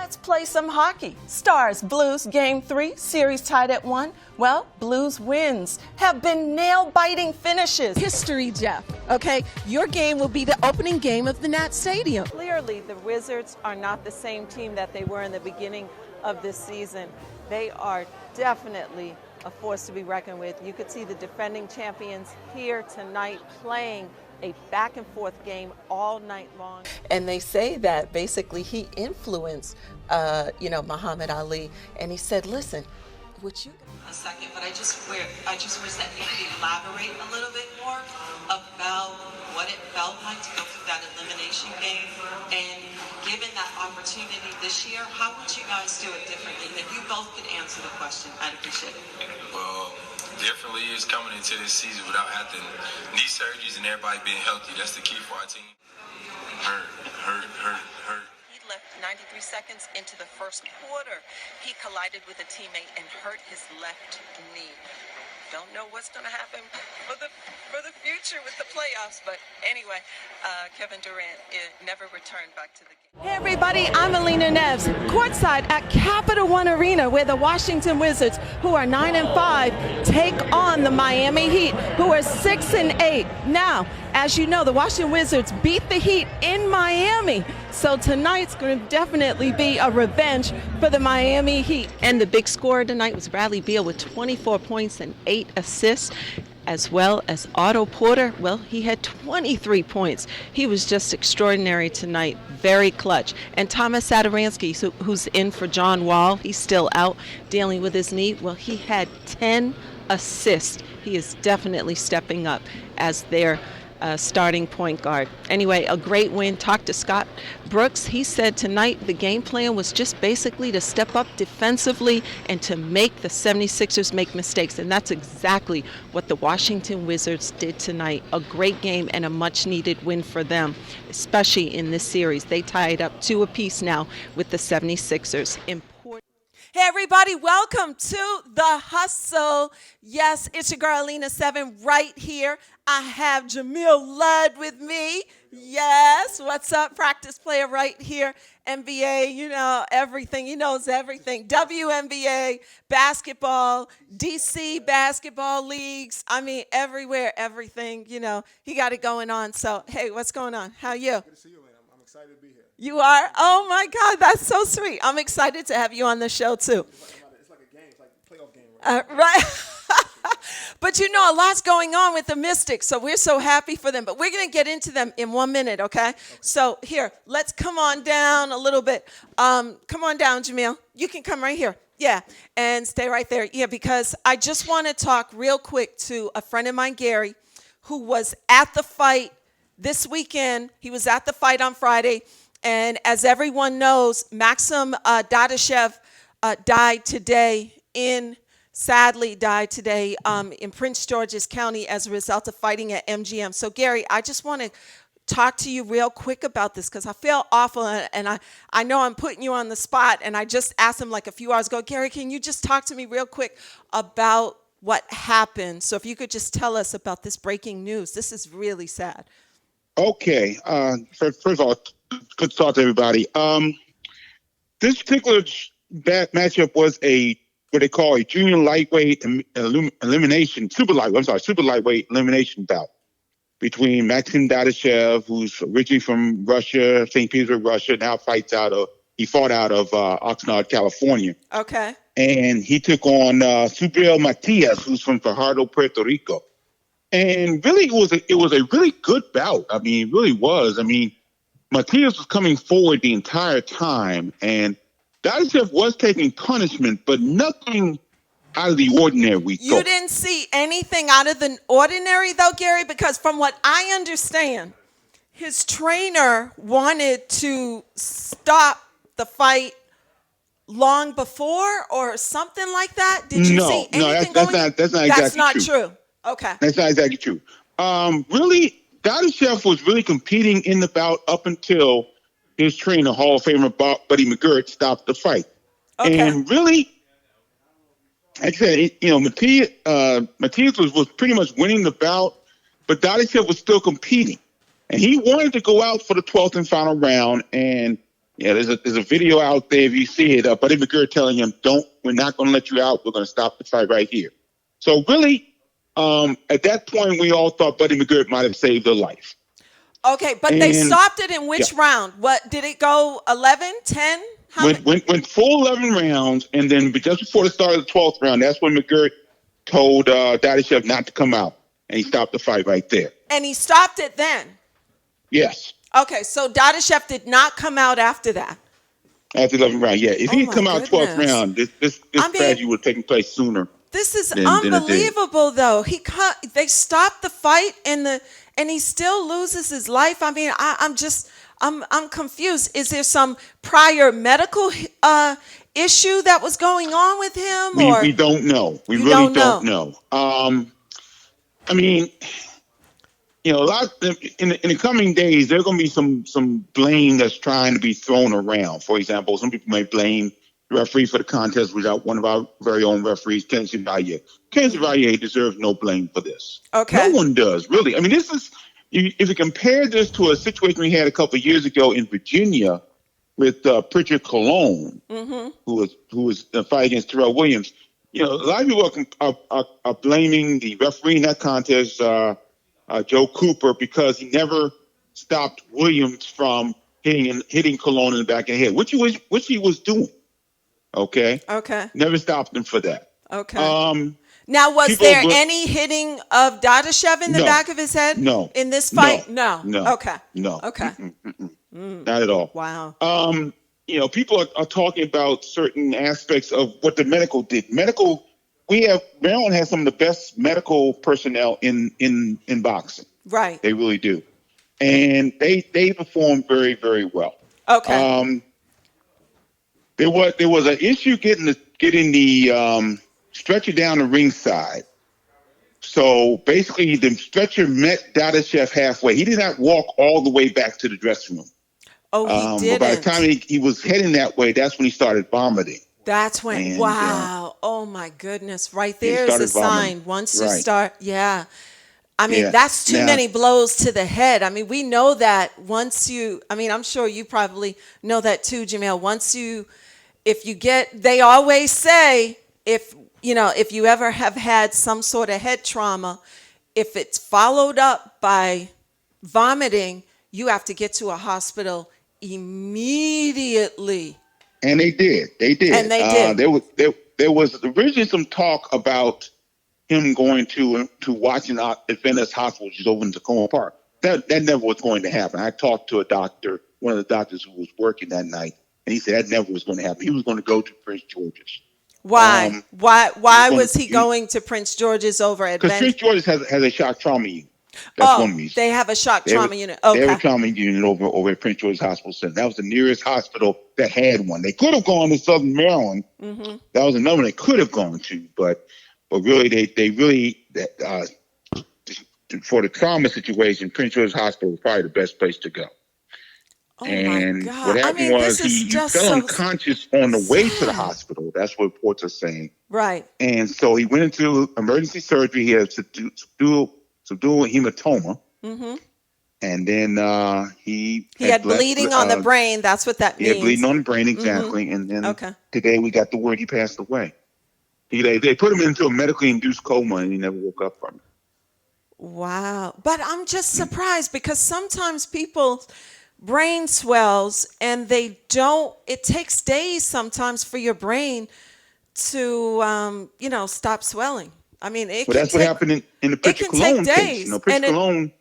Let's play some hockey. Stars Blues Game 3, series tied at 1. Well, Blues wins have been nail-biting finishes. History, Jeff. Okay, your game will be the opening game of the Nat Stadium. Clearly, the Wizards are not the same team that they were in the beginning of this season. They are definitely a force to be reckoned with. You could see the defending champions here tonight playing a back-and-forth game all night long. And they say that basically he influenced, Muhammad Ali, and he said, listen, would you... A second, but I just wish that you could elaborate a little bit more about what it felt like to go through that elimination game, and given that opportunity this year, how would you guys do it differently? If you both could answer the question, I'd appreciate it. Well, differently is coming into this season without having knee surgeries and everybody being healthy. That's the key for our team. Hurt. He left 93 seconds into the first quarter. He collided with a teammate and hurt his left knee. Don't know what's going to happen for the future with the playoffs, but anyway, Kevin Durant never returned back to the game. Hey everybody, I'm Alina Neves, courtside at Capital One Arena, where the Washington Wizards, who are 9-5, take on the Miami Heat, who are 6-8. Now, as you know, the Washington Wizards beat the Heat in Miami, so tonight's going to definitely be a revenge for the Miami Heat. And the big scorer tonight was Bradley Beal with 24 points and 8 assists, as well as Otto Porter. Well, he had 23 points. He was just extraordinary tonight, very clutch. And Thomas Satoransky, who's in for John Wall, he's still out dealing with his knee. Well, he had 10 assists. He is definitely stepping up as their starting point guard. Anyway, a great win. Talked to Scott Brooks. He said tonight the game plan was just basically to step up defensively and to make the 76ers make mistakes. And that's exactly what the Washington Wizards did tonight. A great game and a much needed win for them, especially in this series. They tied up 2 apiece now with the 76ers. Hey everybody, welcome to The Hustle. Yes, it's your girl Alina 7 right here. I have Jamil Ludd with me. Yes, what's up? Practice player right here. NBA, everything. He knows everything. WNBA, basketball, DC basketball leagues. I mean, everywhere, everything. He got it going on. So, hey, what's going on? How are you? Good to see you, Lynn. I'm excited to be here. You are? Oh, my God, that's so sweet. I'm excited to have you on the show, too. It's like a game. It's like a playoff game. Right. But a lot's going on with the Mystics, so we're so happy for them. But we're going to get into them in 1 minute, okay? So here, let's come on down a little bit. Come on down, Jamil. You can come right here. Yeah, and stay right there. Yeah, because I just want to talk real quick to a friend of mine, Gary, who was at the fight this weekend. He was at the fight on Friday. And as everyone knows, Maxim Dadashev sadly died today in Prince George's County as a result of fighting at MGM. So, Gary, I just want to talk to you real quick about this because I feel awful, and I know I'm putting you on the spot, and I just asked him like a few hours ago, Gary, can you just talk to me real quick about what happened? So if you could just tell us about this breaking news. This is really sad. Okay. First of all, good to talk to everybody. This particular matchup was what they call a junior lightweight elimination, super lightweight elimination bout between Maxim Dadashev, who's originally from Russia, St. Petersburg, Russia, now he fought out of Oxnard, California. Okay. And he took on Subriel Matias, who's from Fajardo, Puerto Rico. And really, it was a really good bout. I mean, it really was. I mean, Matias was coming forward the entire time, and Dadashev was taking punishment, but nothing out of the ordinary. You didn't see anything out of the ordinary, though, Gary? Because from what I understand, his trainer wanted to stop the fight long before or something like that. Did you see anything going on? That's not true. Okay. That's not exactly true. Really, Dadashev was really competing in the bout up until his trainer, Hall of Famer Buddy McGirt, stopped the fight. Okay. And really, like I said, Matias was pretty much winning the bout, but Dadashev was still competing. And he wanted to go out for the 12th and final round, and Yeah, there's a video out there. If you see it, Buddy McGirt telling him, we're not going to let you out. We're going to stop the fight right here. So really, at that point, we all thought Buddy McGirt might have saved her life. Okay, but they stopped it in which round? What did it go? 11, 10? Went full 11 rounds, and then just before the start of the 12th round, that's when McGirt told Dadashev not to come out, and he stopped the fight right there. And he stopped it then? Yes. Okay, so Dadashev did not come out after that? After 11 round, yeah. If he'd come out 12th round, this tragedy would have taken place sooner. This is unbelievable, though. They stopped the fight, and he still loses his life. I mean, I'm confused. Is there some prior medical issue that was going on with him? We don't know. We really don't know. I mean, a lot in the coming days, there's going to be some blame that's trying to be thrown around. For example, some people may blame the referee for the contest without one of our very own referees, Ken Chevalier. Ken Chevalier deserves no blame for this. Okay. No one does, really. I mean, this is, if you compare this to a situation we had a couple of years ago in Virginia with Pritchard Colon, who was the fight against Terrell Williams, a lot of people are blaming the referee in that contest, Joe Cooper, because he never stopped Williams from hitting Colon in the back of the head, which he was doing. Okay. Never stopped him for that. Okay. Now, was there any hitting of Dadashev in the back of his head? No. In this fight? No. Okay. No. Okay. Not at all. Wow. People are talking about certain aspects of what the medical did. Maryland has some of the best medical personnel in boxing. Right. They really do. And they performed very, very well. Okay. There was an issue getting the stretcher down the ringside. So basically, the stretcher met Dadashev halfway. He did not walk all the way back to the dressing room. Oh, he didn't. But by the time he was heading that way, that's when he started vomiting. That's when, wow. Oh, my goodness. Right there is a sign. Once you start, I mean, that's too many blows to the head. I mean, we know that I'm sure you probably know that too, Jamel. They always say, if you ever have had some sort of head trauma, if it's followed up by vomiting, you have to get to a hospital immediately. And they did. And they did. There was originally some talk about him going to Washington Adventist Hospital, which is over in Tacoma Park. That never was going to happen. I talked to a doctor, one of the doctors who was working that night, and he said that never was going to happen. He was going to go to Prince George's. Why? Why was he going to Prince George's over Adventist? Because Prince George's has a shock trauma unit. That's one reason. They have a shock trauma unit. Okay. They have a trauma unit over at Prince George's Hospital Center. That was the nearest hospital that had one. They could have gone to Southern Maryland. Mm-hmm. That was another one they could have gone to, but really, they really for the trauma situation, Prince George's Hospital was probably the best place to go. Oh and my God. what happened was he fell unconscious on the way to the hospital. That's what reports are saying. Right. And so he went into emergency surgery. He had subdural hematoma. Mm-hmm. And then he had bleeding on the brain. That's what that means. He had bleeding on the brain, exactly. Mm-hmm. And then today we got the word he passed away. They put him into a medically induced coma, and he never woke up from it. Wow. But I'm just surprised because sometimes people's brain swells and it takes days sometimes for your brain to, stop swelling. I mean, that's what happened in the Pritchard Colon case. Pritchard Colon,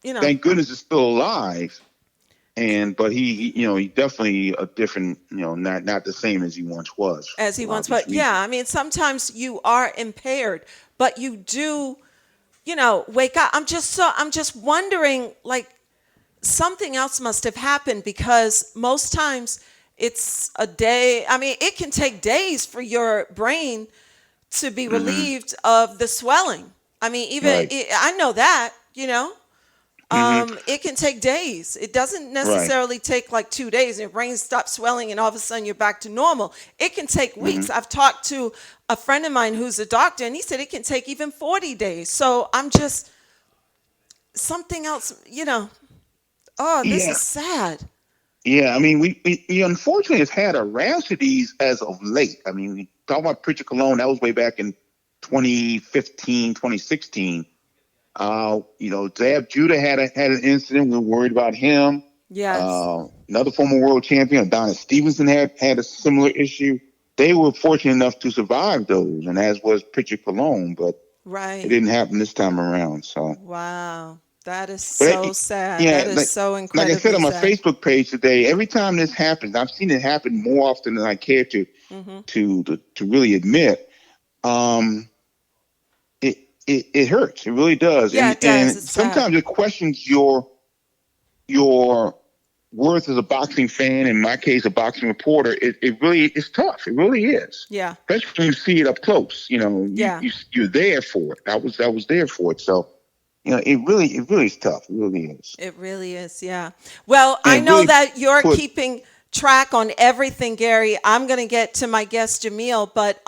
thank goodness, is still alive. But he definitely a different, not the same as he once was. As he once was. Yeah. I mean, sometimes you are impaired, but you do, wake up. I'm just wondering, something else must have happened because most times it's a day. I mean, it can take days for your brain to be relieved of the swelling. I mean, I know that, it can take days. It doesn't necessarily take 2 days and your brain stops swelling and all of a sudden you're back to normal. It can take weeks. I've talked to a friend of mine who's a doctor and he said it can take even 40 days. So I'm just something else, this is sad. Yeah, I mean, we unfortunately has had a rash of these as of late. I mean, we talk about Pritchard Cologne, that was way back in 2015, 2016. Zab Judah had an incident. We were worried about him. Yes. Another former world champion, Adonis Stevenson, had a similar issue. They were fortunate enough to survive those, and as was Pritchard Cologne, but Right. it didn't happen this time around. So wow, that is so sad. Yeah, that is so incredibly like I said on my sad. Facebook page today, every time this happens, I've seen it happen more often than I care to really admit. It hurts. It really does. Yeah, it does. And It's sometimes sad. it questions your worth as a boxing fan. In my case, a boxing reporter. It really is tough. It really is. Yeah. Especially when you see it up close. You're there for it. I was there for it. So, it really is tough. It really is. It really is, yeah. Well, And I know really that you're keeping track on everything, Gary. I'm going to get to my guest, Jamil, but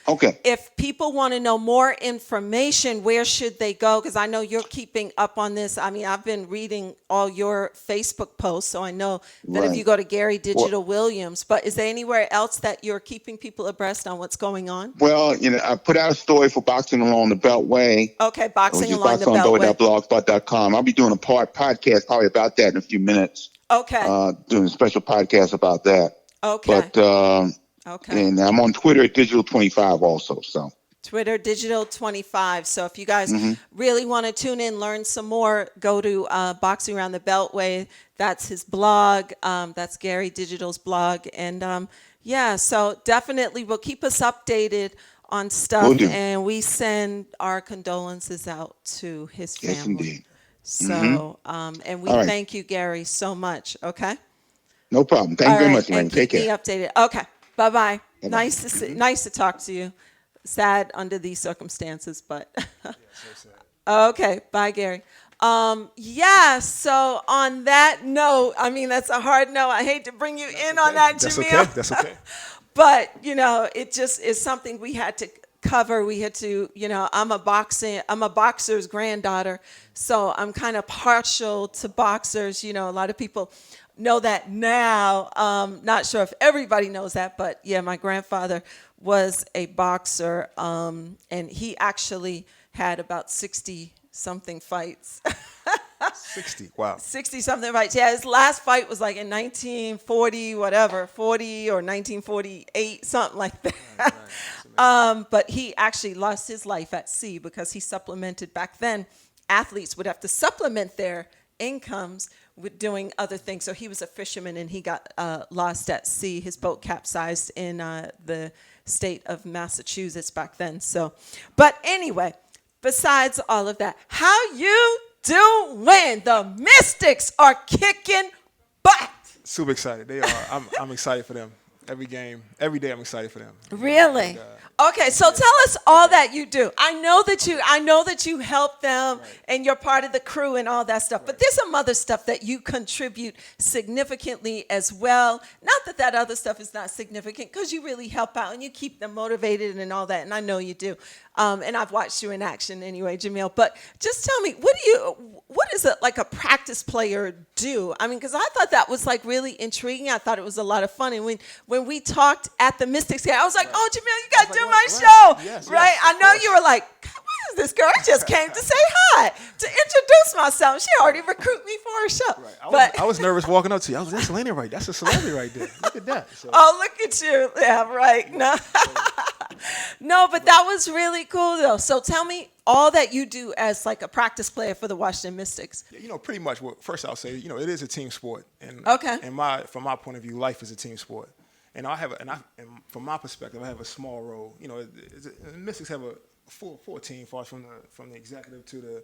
okay. if people want to know more information, where should they go? Because I know you're keeping up on this. I mean, I've been reading all your Facebook posts, so I know that if you go to Gary Digital Williams, but is there anywhere else that you're keeping people abreast on what's going on? Well, I put out a story for Boxing Along the Beltway. Okay, Boxing Along the Beltway. Blogspot.com. I'll be doing a podcast probably about that in a few minutes. Okay. Doing a special podcast about that. Okay. But okay. And I'm on Twitter at Digital25 also. So Twitter Digital25. So if you guys really want to tune in, learn some more, go to Boxing Around the Beltway. That's his blog. That's Gary Digital's blog. And so definitely will keep us updated on stuff. And we send our condolences out to his family. Yes, indeed. So, and we thank you, Gary, so much. Okay. No problem. Thank you very much, man. Take care. Keep me updated. Okay. Bye-bye. Nice to talk to you. Sad under these circumstances, but okay. Bye, Gary. So on that note, I mean, that's a hard note. I hate to bring you in on that, Jamil. That's okay. But, it just is something we had to cover. We had to, I'm a boxer's granddaughter, so I'm kind of partial to boxers. A lot of people know that now. Not sure if everybody knows that, but yeah, my grandfather was a boxer, and he actually had about 60-something fights. 60, wow. 60-something fights. Yeah, his last fight was like in 1940, 40 or 1948, something like that. But he actually lost his life at sea because he supplemented. Back then, athletes would have to supplement their incomes with doing other things. So he was a fisherman and he got lost at sea. His boat capsized in the state of Massachusetts back then. So, but anyway, besides all of that, how you doing? The Mystics are kicking butt. Super excited. They are. I'm excited for them. Every game, every day, I'm excited for them. Really? Okay, so tell us all that you do. I know that you help them and you're part of the crew and all that stuff. But there's some other stuff that you contribute significantly as well. Not that other stuff is not significant, because you really help out and you keep them motivated and all that. And I know you do. And I've watched you in action anyway, Jamil. But just tell me, what is it like a practice player do? I mean, because I thought that was like really intriguing. I thought it was a lot of fun. And when we talked at the Mystics game, I was like, oh, Jamil, you got to do my show. Yes, right? I know you were like, what is this girl? I just came to say hi, to introduce myself. She already recruited me for her show. Right. I was nervous walking up to you. I was like, that's Elena right. That's a celebrity right there. Look at that. So. Oh, look at you. Yeah, right. No. No, but that was really cool, though. So tell me all that you do as like a practice player for the Washington Mystics. Pretty much. Well, first I'll say, it is a team sport, and from my point of view, life is a team sport. And from my perspective, I have a small role. The Mystics have a full team, far from the executive to the.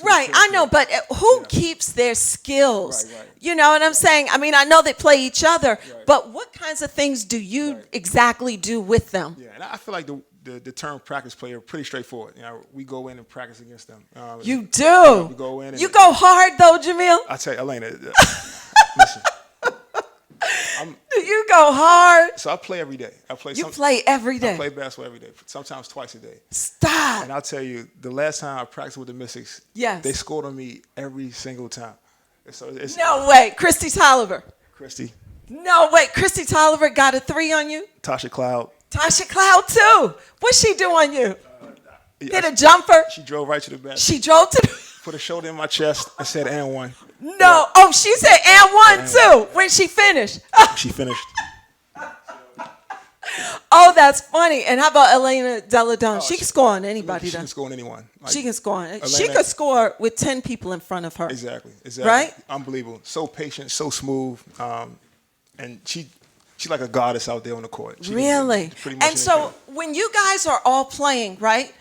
Right, I know, but who keeps their skills? Right. You know what I'm saying? I mean, I know they play each other, but what kinds of things do you exactly do with them? Yeah, and I feel like the term practice player pretty straightforward. We go in and practice against them. You do. We go in. You go hard though, Jamil. I tell you, Elena. Listen. Do you go hard? So I play every day. Play every day? I play basketball every day, sometimes twice a day. Stop. And I'll tell you, the last time I practiced with the Mystics, they scored on me every single time. So no way. Christy Tolliver. Christy. No, wait. Christy Tolliver got a 3 on you? Tasha Cloud. Tasha Cloud, too. What's she do on you? Hit a jumper? She drove right to the basket. She drove to the... Put her shoulder in my chest and said, and one. No. Yeah. Oh, she said, and one, too, when she finished. She finished. Oh, that's funny. And how about Elena Deladon? She can score on anybody. She can score on anyone. Like, she can score on it. She could score with 10 people in front of her. Exactly. Right? Unbelievable. So patient, so smooth. And she like a goddess out there on the court. Really? And so when you guys are all playing, right,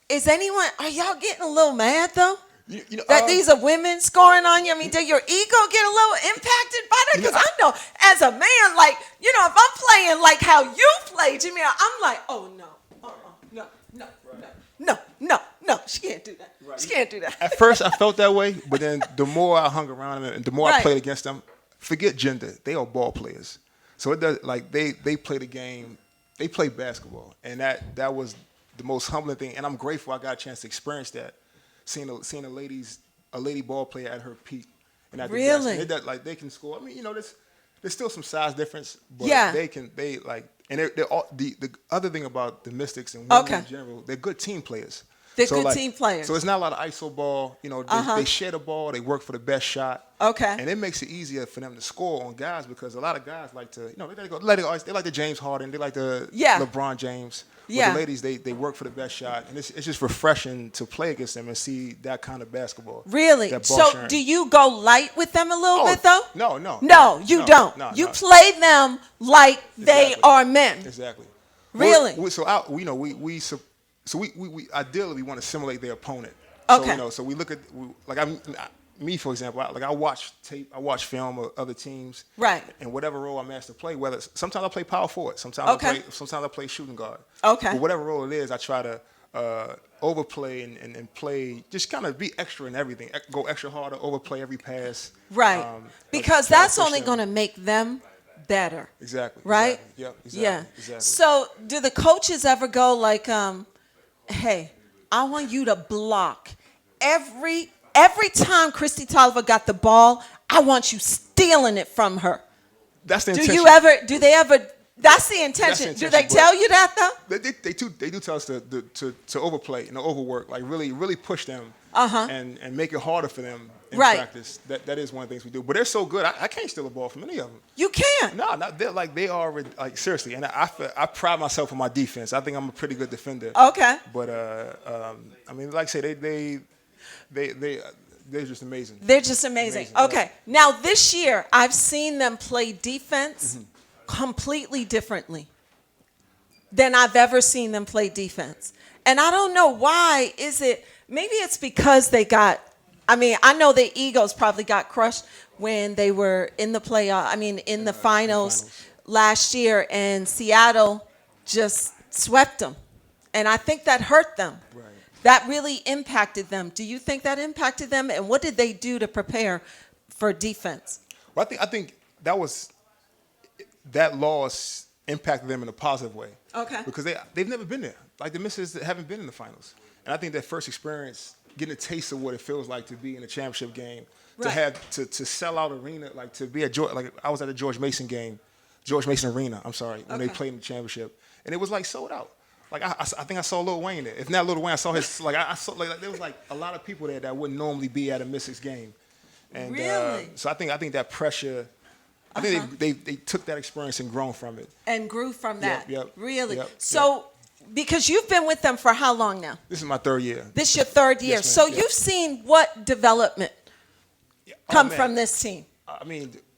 are y'all getting a little mad, though? You know, that these are women scoring on you? I mean, did your ego get a little impacted by that? Because I know as a man, like, you know, if I'm playing like how you played, Jimmy, I'm like, oh, no, no, she can't do that. Right. She can't do that. At first, I felt that way, but then the more I hung around them and the more I played against them, forget gender, they are ball players. So it does, like, they play the game, they play basketball, and that was the most humbling thing, and I'm grateful I got a chance to experience that. Seeing a lady ball player at her peak, and at really, the best. Like they can score. I mean, you know, there's still some size difference, but they like, and they're all, the other thing about the Mystics and women in general, they're good team players. They're good team players. So it's not a lot of ISO ball. You know, they share the ball. They work for the best shot. Okay. And it makes it easier for them to score on guys because a lot of guys like to, you know, they like the James Harden. They like the LeBron James. Yeah. But the ladies, they work for the best shot, and it's just refreshing to play against them and see that kind of basketball. Really? So sharing. Do you go light with them a little bit though? No, you don't. No, you play them like they are men. Exactly. Really? We ideally we want to simulate their opponent. Okay. So we look at me, for example, I watch tape, I watch film of other teams. Right. And whatever role I'm asked to play, sometimes I play power forward, sometimes I play shooting guard. Okay. But whatever role it is, I try to overplay and play, just kind of be extra in everything. Go extra harder, overplay every pass. Right. Because that's only going to make them better. Exactly. Right? Exactly. Yep. Exactly. Yeah. Exactly. So do the coaches ever go like, hey, I want you to block every time Christy Tolliver got the ball, I want you stealing it from her. That's the intention. Do they ever, that's the intention. Do they tell you that though? They do tell us to overplay and overwork, like really push them and make it harder for them in practice. That is one of the things we do. But they're so good, I can't steal a ball from any of them. You can't? No, they are like seriously. And I pride myself on my defense. I think I'm a pretty good defender. Okay. But I mean, like I say, they're just amazing. They're just amazing. Okay. Now this year, I've seen them play defense completely differently than I've ever seen them play defense. And I don't know why. Maybe it's because I know their egos probably got crushed when they were in the playoff. In the finals last year, and Seattle just swept them. And I think that hurt them. Right. That really impacted them. Do you think that impacted them? And what did they do to prepare for defense? Well, I think that loss impacted them in a positive way. Okay. Because they've never been there. Like the Mystics haven't been in the finals. And I think that first experience, getting a taste of what it feels like to be in a championship game, to have to sell out arena, like to be at I was at the George Mason Arena, when they played in the championship, and it was like sold out. Like I think I saw Lil Wayne there. If not Lil Wayne, I saw his I saw there was like a lot of people there that wouldn't normally be at a Mystics game. And really? So I think that pressure. I think they took that experience and grown from it. And grew from that. Yep. Really? Yep. So, because you've been with them for how long now? This is my third year. This is your third year. Yes, so you've seen what development come from this team?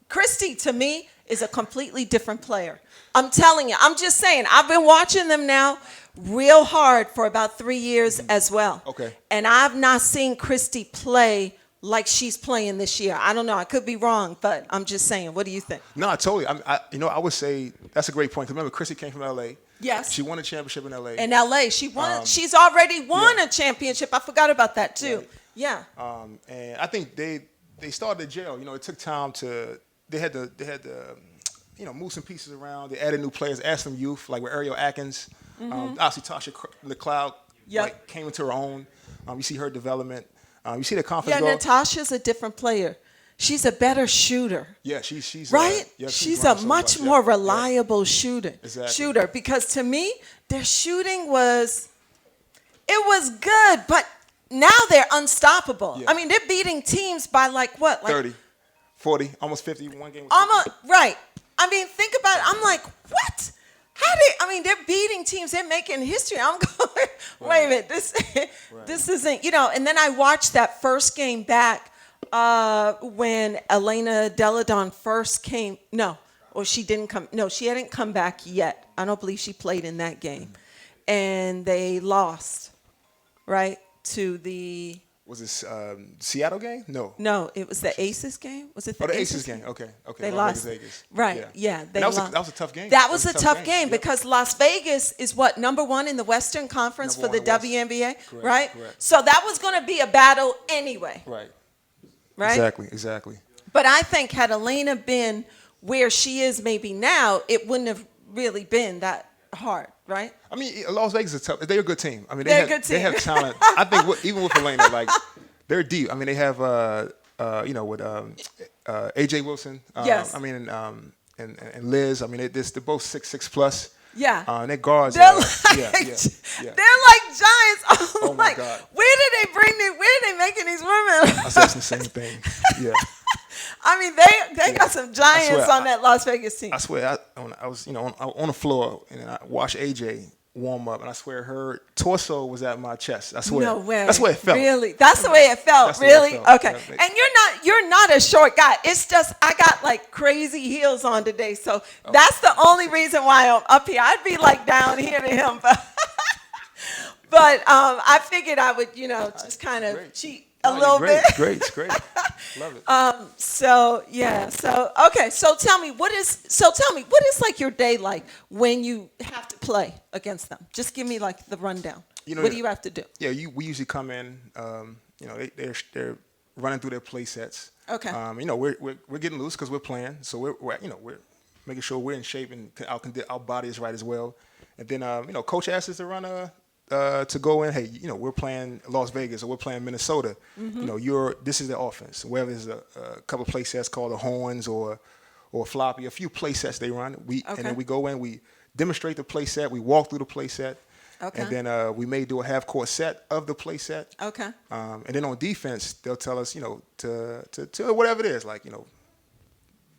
Christy, to me, is a completely different player. I'm telling you. I'm just saying. I've been watching them now real hard for about 3 years as well. Okay. And I've not seen Christy play like she's playing this year. I don't know. I could be wrong, but I'm just saying. What do you think? No, totally. I would say that's a great point. Remember, Christy came from L.A. Yes. She won a championship in L.A. In L.A. She won. She's already won a championship. I forgot about that too. Right. Yeah. And I think they started jail. It took time to. They had to move some pieces around. They added new players, added some youth, like with Ariel Atkins. Obviously, Tasha Cloud came into her own. You see her development. You see the confidence. Yeah, Natasha's a different player. she's a better shooter. Yeah, she's right. Yeah, she's a much more reliable shooter. Exactly. Shooter, because to me, their shooting was good, but now they're unstoppable. Yeah. I mean, they're beating teams by like what? Like 30, 40, almost 50. One game. Almost right. I mean, think about it. I'm like, what? They're beating teams. They're making history. I'm going, wait a minute. This isn't, And then I watched that first game back when Elena Delle Donne first came. No, or she didn't come. No, she hadn't come back yet. I don't believe she played in that game. And they lost, right, to the... Was this Seattle game? No. No, it was the Aces game. Was it the Aces game? Okay. They lost. Vegas. Right, yeah. That was a tough game. That was a tough game because Las Vegas is what, number one in the Western Conference for the WNBA, right? Correct. So that was going to be a battle anyway. Right. Exactly. But I think had Elena been where she is maybe now, it wouldn't have really been that hard, right? I mean, Las Vegas is tough. They're a good team. I mean, they're a good team. They have talent. I think even with Elena, like they're deep. I mean, they have with AJ Wilson. Yes. I mean, and Liz. I mean, they're both 6'6" plus. Yeah. And their guards. They're yeah. They're like giants. Oh my God. Where are they making these women? I said the same thing. Yeah. I mean, they got some giants on that Las Vegas team. I swear, I was on the floor and I watched AJ warm up, and I swear her torso was at my chest. I swear. No way. That's the way it felt. Really? That's the way it felt. Really? Okay. And you're not a short guy. It's just I got like crazy heels on today, so that's the only reason why I'm up here. I'd be like down here to him, but I figured I would just kind of cheat a little bit. Great. Love it. So tell me what is like your day like when you have to play against them? Just give me like the rundown. What do you have to do? Yeah, we usually come in. They're running through their play sets. Okay. We're getting loose because we're playing, so we're making sure we're in shape and our body is right as well. And then coach asks us to run to go in, hey, we're playing Las Vegas or we're playing Minnesota. Mm-hmm. This is the offense. Whether there's a couple of play sets called the horns or floppy, a few play sets they run. And then we go in, we demonstrate the play set, we walk through the play set. Okay. And then we may do a half court set of the play set. Okay. And then on defense, they'll tell us, to whatever it is, like,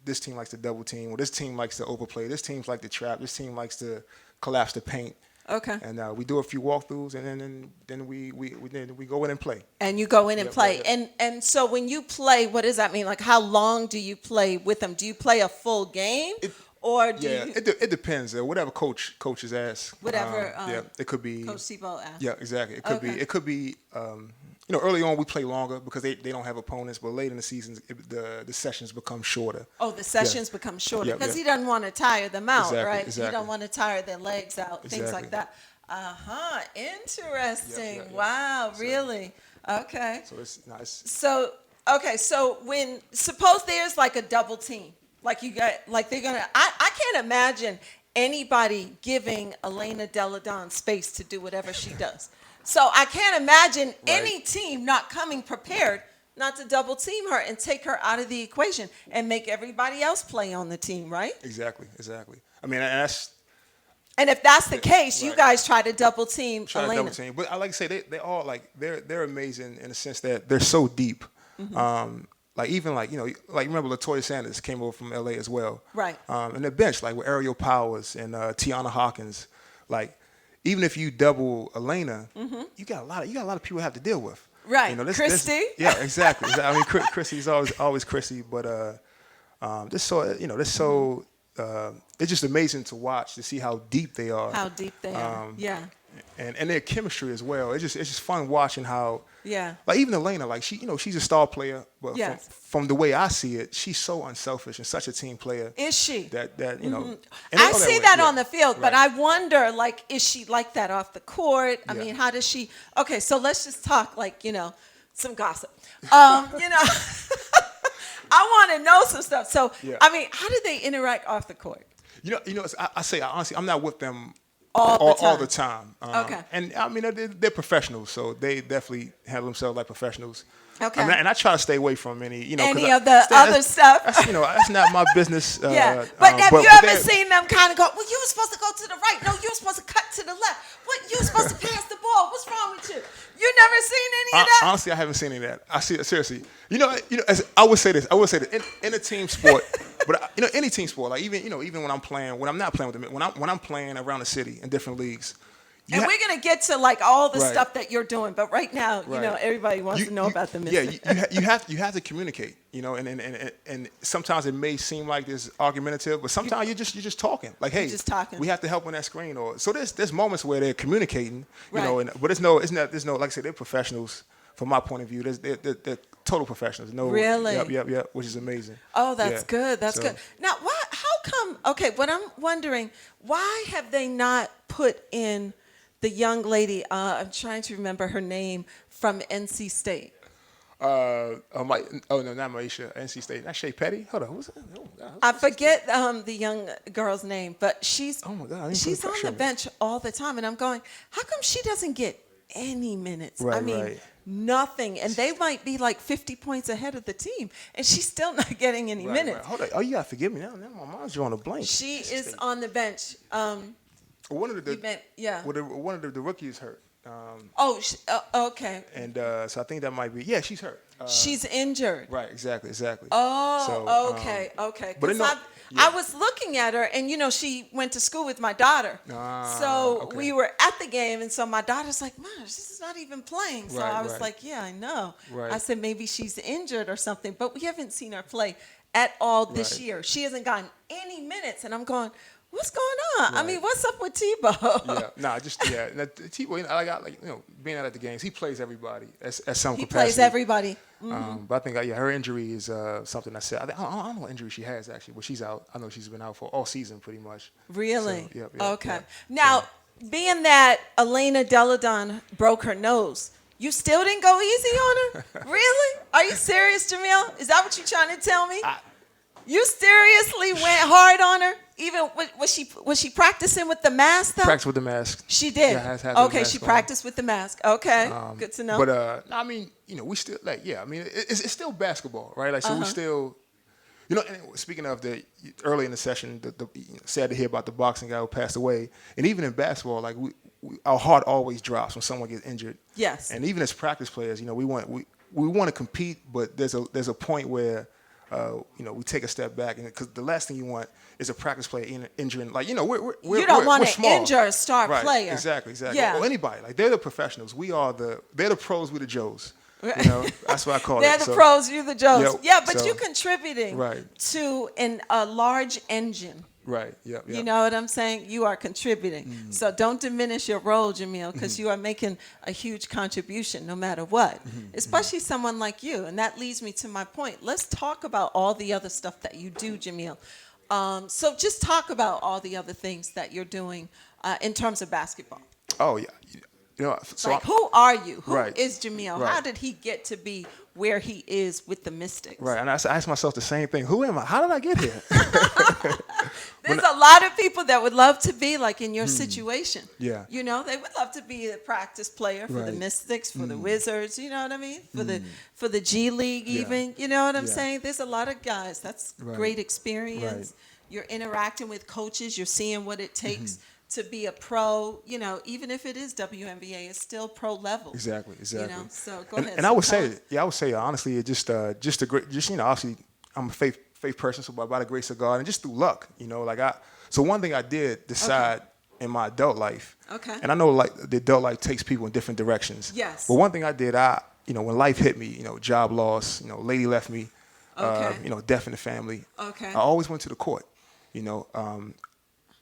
this team likes to double team, or this team likes to overplay, this team's like to trap, this team likes to collapse the paint. Okay. And we do a few walkthroughs, and then we go in and play. And you go in and play. Yeah. And so when you play, what does that mean? Like, how long do you play with them? Do you play a full game? It depends. Whatever coaches ask. Whatever. It could be. Coach Sebo asked. Yeah, exactly. It could be. Early on we play longer because they don't have opponents, but late in the season the sessions become shorter. Oh, the sessions become shorter because he doesn't want to tire them out, right? Exactly. He don't want to tire their legs out, things like that. Interesting. Wow, exactly. Really? Okay. So it's nice. So suppose there's like a double team, like you got, like they're gonna. I can't imagine anybody giving Elena Delle Donne space to do whatever she does. So I can't imagine any team not coming prepared not to double team her and take her out of the equation and make everybody else play on the team, right? Exactly. I mean, that's. And if that's the case, you guys try to double team Elena. But I like to say they all they're amazing in the sense that they're so deep. Mm-hmm. Remember LaToya Sanders came over from LA as well. Right. And the bench, like with Ariel Powers and Tiana Hawkins, like. Even if you double Elena, mm-hmm. you got a lot of people to have to deal with. Right, Christy. Yeah, exactly. I mean, Christy's always Christy, but it's just amazing to watch to see how deep they are. How deep they are. Yeah. And their chemistry as well. It's just fun watching how. Yeah. Like even Elena, like she's a star player, but from the way I see it, she's so unselfish and such a team player. Is she? That mm-hmm. I see that on the field, but I wonder, like, is she like that off the court? I mean, how does she? Okay, so let's just talk, like, some gossip. I want to know some stuff. So, I mean, how do they interact off the court? I say honestly, I'm not with them. All the time. Okay. And I mean, they're professionals, so they definitely handle themselves like professionals. Okay. And I try to stay away from any of the other stuff. That's not my business. Yeah. But have you ever seen them kind of go, well, you were supposed to go to the right. No, you were supposed to cut to the left. What? You were supposed to pass the ball. What's wrong with you? You never seen any of that? Honestly, I haven't seen any of that. I see it seriously. I would say this. In a team sport, but any team sport, like even when I'm not playing with them, when I'm playing around the city in different leagues. And we're gonna get to like all the stuff that you're doing, but right now, everybody wants to know about the Mystics. Yeah, you have to communicate, and sometimes it may seem like this argumentative, but sometimes you're just talking. Like, hey, we have to help on that screen, so there's moments where they're communicating, but there's no like I said, they're professionals from my point of view. They're total professionals. No, really? Yep, which is amazing. Oh, that's good. That's good. Now, how come? Okay, what I'm wondering, why have they not put in the young lady, I'm trying to remember her name, from NC State? No, not Maisha, NC State. Not Shea Petty. Hold on, who's that? Oh, God, I forget the young girl's name, but she's oh my God, she's on the bench all the time, and I'm going, how come she doesn't get any minutes? Right. Nothing, and they might be like 50 points ahead of the team, and she's still not getting any minutes. Right. Hold on. Oh, you gotta forgive me now. My mind's drawing a blank. She is on the bench. One of the rookies hurt. Okay. And so I think that might be she's hurt. She's injured. Right, exactly. Oh, okay. But I was looking at her, and she went to school with my daughter. We were at the game, and so my daughter's like, "Mom, this is not even playing." So I was like, "Yeah, I know." Right. I said maybe she's injured or something, but we haven't seen her play at all this year. She hasn't gotten any minutes, and I'm going, what's going on? Right. I mean, what's up with Tebow? Tebow. I got being out at the games. He plays everybody at some capacity. He plays everybody. Mm-hmm. But I think her injury is something I said. I don't know what injury she has actually, but she's out. I know she's been out for all season pretty much. Really? So, okay. Yeah. Now, being that Elena Deladon broke her nose, you still didn't go easy on her? Really? Are you serious, Jamil? Is that what you're trying to tell me? You seriously went hard on her? Even was she practicing with the mask though? Practice with the mask. She did. Yeah, okay, she practiced with the mask. Okay, good to know. But I mean, we still it's still basketball, right? Like, so we still, and speaking of early in the session, sad to hear about the boxing guy who passed away, and even in basketball, like our heart always drops when someone gets injured. Yes. And even as practice players, we want to compete, but there's a point where. We take a step back, and because the last thing you want is a practice player injuring. Like, you don't want to injure a star player. Exactly. Yeah. Or anybody. Like, they're the professionals. They're the pros. We're the Joes. That's what I call it. They're the pros. You're the Joes. But you're contributing right. to a large engine. Right. Yeah. You know what I'm saying? You are contributing. Mm-hmm. So don't diminish your role, Jamil, because you are making a huge contribution no matter what, especially someone like you. And that leads me to my point. Let's talk about all the other stuff that you do, Jamil. So just talk about all the other things that you're doing in terms of basketball. Oh, yeah. So who are you? Who right. is Jamil? Right. How did he get to be where he is with the Mystics? Right. And I ask myself the same thing. Who am I? How did I get here? There's a lot of people that would love to be like in your situation. Yeah. They would love to be a practice player for the Mystics, for the Wizards, you know what I mean? For the G League even, you know what I'm saying? There's a lot of guys. That's great experience. Right. You're interacting with coaches, you're seeing what it takes to be a pro, even if it is WNBA, it's still pro level. Exactly. So go ahead. And I would say, honestly, it just a great, obviously, I'm a faith person, so by the grace of God, and just through luck, so one thing I did decide in my adult life, and I know like the adult life takes people in different directions. Yes. But one thing I did, when life hit me, job loss, lady left me, death in the family. Okay. I always went to the court,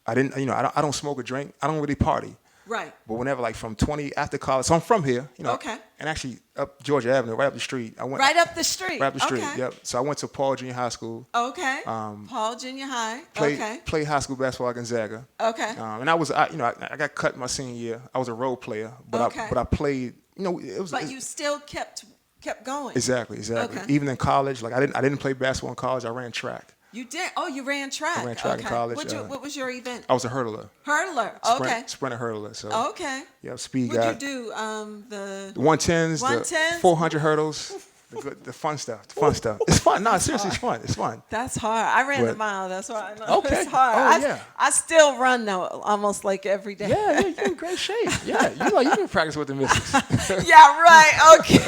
I didn't, I don't smoke or drink. I don't really party. Right. But whenever, like from 20 after college, so I'm from here, Okay. And actually up Georgia Avenue, right up the street. Right up the street. Right up the street. Okay. Yep. So I went to Paul Junior High School. Okay. Paul Junior High. Played high school basketball at Gonzaga. Okay. And I got cut my senior year. I was a role player, but I played. It was. But you still kept going. Exactly. Okay. Even in college, like I didn't play basketball in college. I ran track. You did? Oh, you ran track. I ran track in college. What was your event? I was a hurdler. Hurdler. Okay. Sprinter hurdler. So. Okay. Yeah, speed guy. guy. What'd you do? The 110s, the 400 hurdles. The fun stuff. The fun stuff. It's fun. No, seriously, it's fun. It's fun. That's hard. I ran the mile. That's why I know it's hard. I still run though, almost like every day. Yeah, you're in great shape. Yeah, you can practice with the Mystics. Yeah, right. Okay.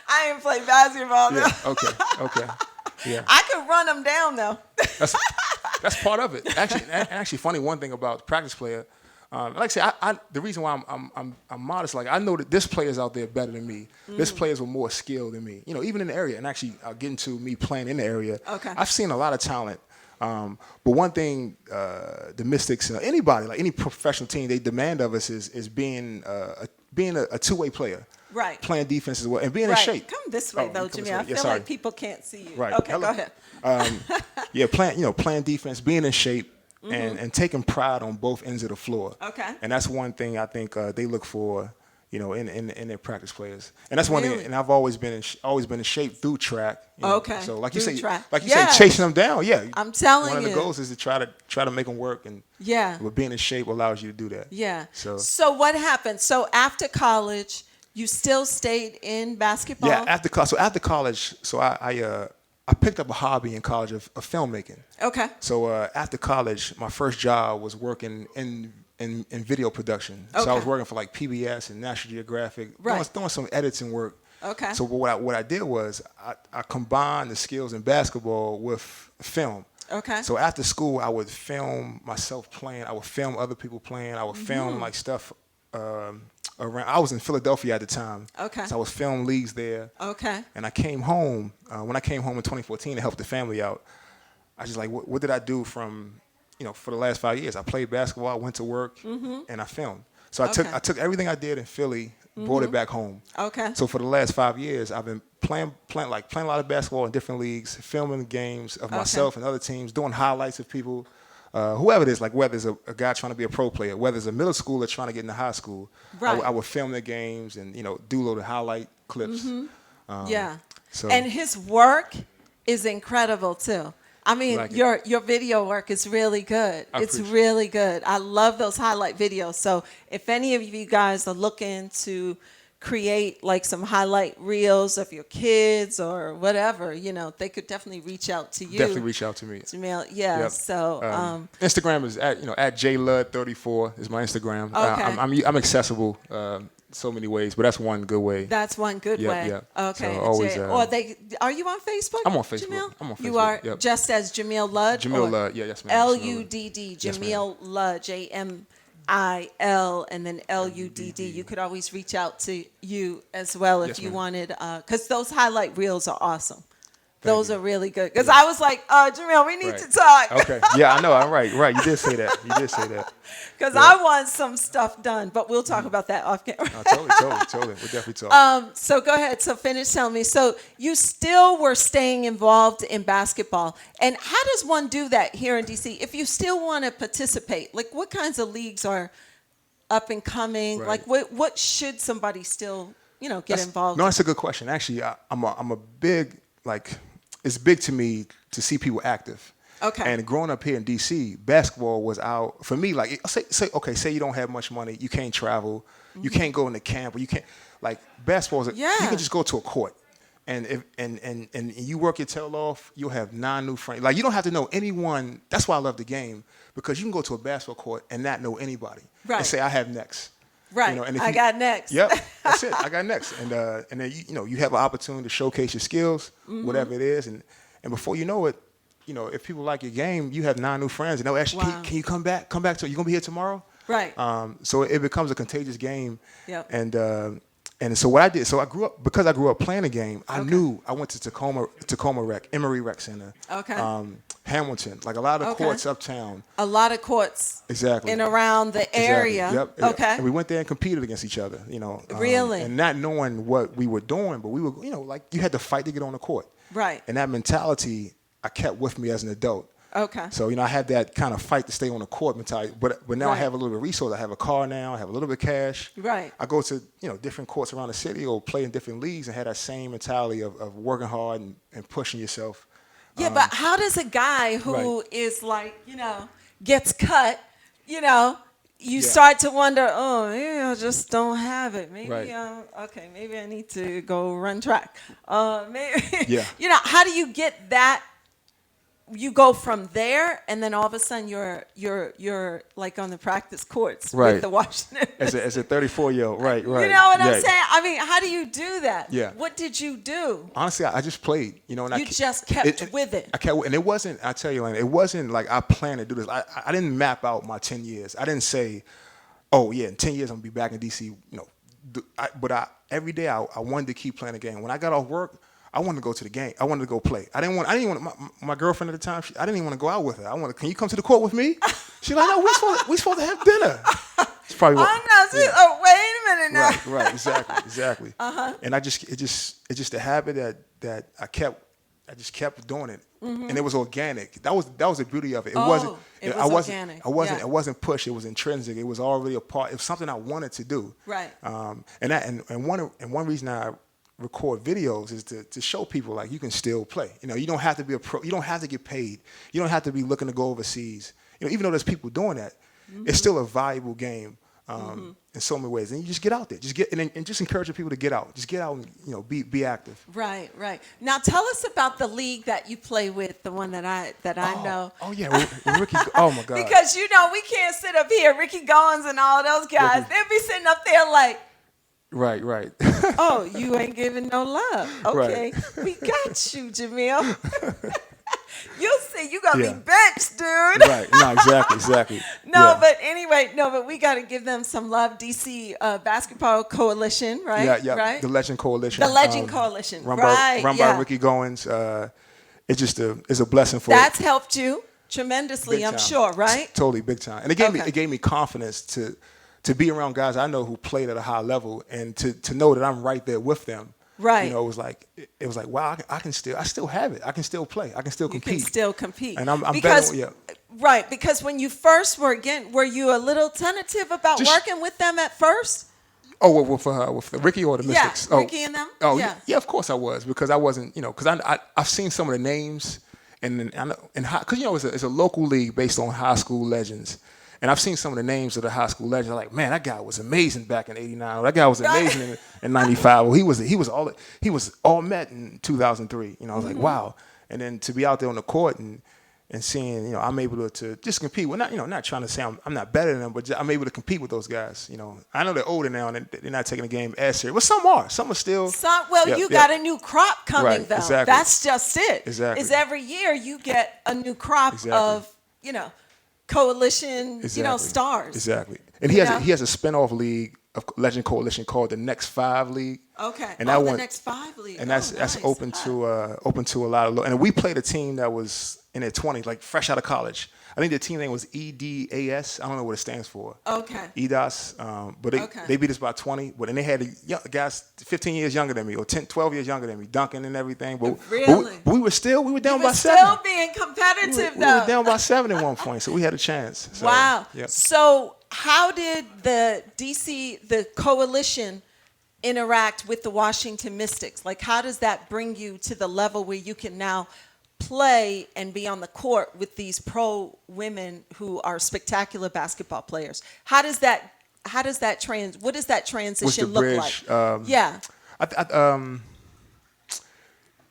I ain't play basketball though. Yeah. Okay. Yeah. I could run them down though. That's part of it. Actually, funny one thing about practice player. Like I say, the reason why I'm modest, like I know that there's players out there better than me. There's players with more skill than me. You know, even in the area, and actually, getting to me playing in the area. Okay. I've seen a lot of talent. But one thing, the Mystics, anybody, like any professional team, they demand of us is being a two-way player. Right. Playing defense as well and being in shape. Come this way though, Jimmy. I feel like people can't see you. Right. Okay, go ahead. Playing defense, being in shape. And taking pride on both ends of the floor. Okay. And that's one thing I think they look for, in their practice players. And that's one thing. And I've always been in shape through track. Okay. So like through you say, track. chasing them down. Yeah. I'm telling you. One of the goals is to try to make them work. And but being in shape allows you to do that. Yeah. So what happened? So after college, you still stayed in basketball? Yeah. After college, I picked up a hobby in college of filmmaking. Okay. So after college, my first job was working in video production. Okay. So I was working for like PBS and National Geographic, doing some editing work. Okay. So what I did was I combined the skills in basketball with film. Okay. So after school, I would film myself playing. I would film other people playing. I would film like stuff around. I was in Philadelphia at the time. Okay. So I was filming leagues there. Okay. And I came home. When I came home in 2014 to help the family out, I just like, what did I do from, for the last 5 years? I played basketball, I went to work, and I filmed. So I took everything I did in Philly, brought it back home. Okay. So for the last 5 years, I've been playing a lot of basketball in different leagues, filming games of myself and other teams, doing highlights of people. Whoever it is, like whether it's a guy trying to be a pro player, whether it's a middle schooler trying to get into high school, I would film their games and do little highlight clips. So. And his work is incredible too. I mean, like your video work is really good. It's really good. I love those highlight videos. So if any of you guys are looking to create like some highlight reels of your kids or whatever, they could definitely reach out to you. Definitely reach out to me. Jamil, yeah. Yep. So Instagram is at JLud34 is my Instagram. Okay. I'm accessible so many ways, but that's one good way. That's one good way. Yeah. Okay. So always, are you on Facebook? I'm on Facebook. Jamil? I'm on Facebook. You are just as Jamil Ludd? Jamil Ludd, yes ma'am. Ludd, Jamil Ludd, JMIL, and then LUDD. You could always reach out to you as well if you wanted, because those highlight reels are awesome. Those are really good. Because I was like, Jamil, we need to talk. Okay. Yeah, I know. I'm right. You did say that. Because I want some stuff done, but we'll talk about that off camera. Totally. We'll definitely talk. So go ahead. So finish telling me. So you still were staying involved in basketball. And how does one do that here in D.C. if you still want to participate? Like what kinds of leagues are up and coming? Right. Like what should somebody still, get involved in? No, that's a good question. Actually, I'm a big, it's big to me to see people active. Okay. And growing up here in D.C., basketball was out for me. Like, say you don't have much money, you can't travel, you can't go into camp, or you can't basketball. You can just go to a court, and you work your tail off. You'll have 9 new friends. Like you don't have to know anyone. That's why I love the game, because you can go to a basketball court and not know anybody, and say I have next. Right. And I got next. Yep. That's it. I got next. And then you have an opportunity to showcase your skills, whatever it is, and before you know it, if people like your game, you have 9 new friends, and they'll ask you, can you come back? Come back to you gonna be here tomorrow? Right. So it becomes a contagious game. Yep. And so what I did, I grew up playing the game. I knew I went to Tacoma Rec, Emory Rec Center. Okay. Hamilton, like a lot of courts uptown. A lot of courts. Exactly. In around the area. Yep. Okay. And we went there and competed against each other, Really? And not knowing what we were doing, but we were, you had to fight to get on the court. Right. And that mentality I kept with me as an adult. Okay. So, I had that kind of fight to stay on the court mentality. But now I have a little bit of resource. I have a car now. I have a little bit of cash. Right. I go to, different courts around the city or play in different leagues and have that same mentality of working hard and pushing yourself. Yeah, but how does a guy who is gets cut, you start to wonder, oh, maybe I just don't have it. Maybe okay, maybe I need to go run track. Maybe you know, how do you get that? You go from there, and then all of a sudden you're like on the practice courts with the Washington. As a 34-year-old, right. You know what I'm saying? I mean, how do you do that? Yeah. What did you do? Honestly, I just played. You know, and you just kept with it. I kept, and it wasn't. I tell you, it wasn't like I planned to do this. I didn't map out my 10 years. I didn't say, oh yeah, in 10 years I'm gonna be back in DC. You know, but every day I wanted to keep playing the game. When I got off work, I wanted to go to the game. I wanted to go play. I didn't want my girlfriend at the time. I didn't even want to go out with her. Can you come to the court with me? She's like, no, we supposed to have dinner. It's probably what. Oh, wait a minute now. Right, exactly. And it just the habit that I just kept doing it, and it was organic. That was the beauty of it. It wasn't pushed. It was intrinsic. It was already a part. It was something I wanted to do. Right. And one reason I record videos is to show people like you can still play. You know, you don't have to be a pro. You don't have to get paid. You don't have to be looking to go overseas. You know, even though there's people doing that, it's still a valuable game in so many ways. And you just get out there, and just encourage people to get out. Just get out and be active. Right. Now tell us about the league that you play with, the one that I know. Oh yeah, with Ricky. Oh my God. Because you know we can't sit up here, Ricky Goins and all those guys. They'll be sitting up there like. Right. Oh, you ain't giving no love. Okay, we got you, Jamil. You'll see, you gonna be benched, dude. Right. No, exactly. But we gotta give them some love. DC Basketball Coalition, right? Yeah. Right? The Legend Coalition. Coalition. Run by Ricky Goins. It's a blessing for. That's helped you tremendously, I'm sure, right? Totally, big time. And it gave me confidence to be around guys I know who played at a high level, and to know that I'm right there with them. Right. You know, it was like, wow, I still have it. I can still play. I can still compete. You can still compete. And I'm betting, Right, because when you first were you a little tentative about working with them at first? Oh, with Ricky or the Mystics? Yeah, Ricky and them? Oh, yeah, of course I was, because I wasn't, because I've seen some of the names, because, it's a local league based on high school legends. And I've seen some of the names of the high school legends. I'm like, man, that guy was amazing back in '89. Or that guy was amazing in '95. Well, he was all Met in 2003. I was like, wow. And then to be out there on the court and seeing, I'm able to just compete. Well, not trying to say I'm not better than them, but I'm able to compete with those guys. I know they're older now and they're not taking the game as serious. Well, some are. Some are still. You got a new crop coming, though. Exactly. That's just it. Exactly. Is every year you get a new crop of, coalition, stars. Exactly. And he has a spinoff league of Legend Coalition called the Next 5 League. Okay. And the Next 5 League. And that's open to a lot of. And we played a team that was in their 20s, like fresh out of college. I think the team name was EDAS. I don't know what it stands for. Okay. EDAS. But they beat us by 20. But then they had guys 15 years younger than me, or 10, 12 years younger than me, dunking and everything. But really? But we were down by 7. Still being competitive, though. We were down by 7 at one point, so we had a chance. So, wow. Yep. So how did the coalition interact with the Washington Mystics? Like, how does that bring you to the level where you can now play and be on the court with these pro women who are spectacular basketball players? What does that transition look like? I